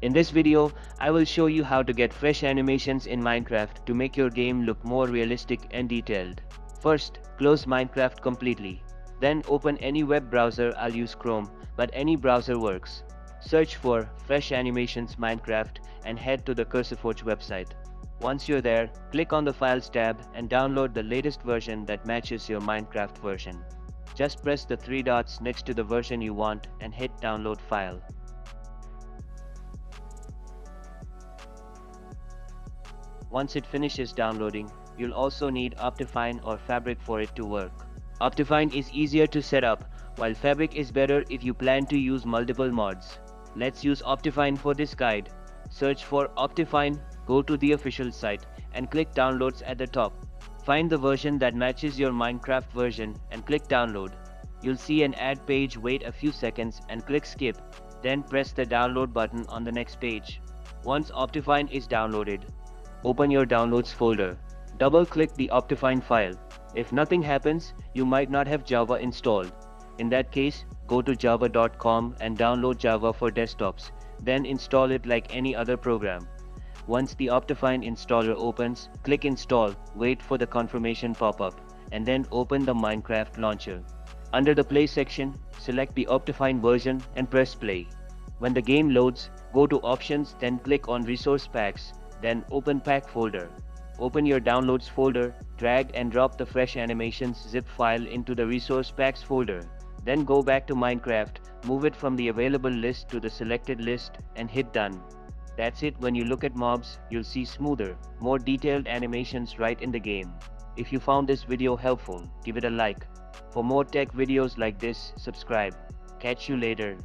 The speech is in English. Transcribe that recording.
In this video, I will show you how to get fresh animations in Minecraft to make your game look more realistic and detailed. First, close Minecraft completely. Then open any web browser. I'll use Chrome, but any browser works. Search for Fresh Animations Minecraft and head to the CursorForge website. Once you're there, click on the Files tab and download the latest version that matches your Minecraft version. Just press the three dots next to the version you want and hit Download File. Once it finishes downloading, you'll also need Optifine or Fabric for it to work. Optifine is easier to set up, while Fabric is better if you plan to use multiple mods. Let's use Optifine for this guide. Search for Optifine, go to the official site, and click Downloads at the top. Find the version that matches your Minecraft version and click Download. You'll see an ad page. Wait a few seconds and click Skip, then press the download button on the next page. Once Optifine is downloaded, open your Downloads folder. Double-click the Optifine file. If nothing happens, you might not have Java installed. In that case, go to java.com and download Java for desktops, then install it like any other program. Once the Optifine installer opens, click Install, wait for the confirmation pop-up, and then open the Minecraft launcher. Under the Play section, select the Optifine version and press Play. When the game loads, go to Options, then click on Resource Packs, then open Pack folder. Open your Downloads folder, drag and drop the Fresh Animations zip file into the Resource Packs folder. Then go back to Minecraft, move it from the available list to the selected list, and hit Done. That's it. When you look at mobs, you'll see smoother, more detailed animations right in the game. If you found this video helpful, give it a like. For more tech videos like this, subscribe. Catch you later.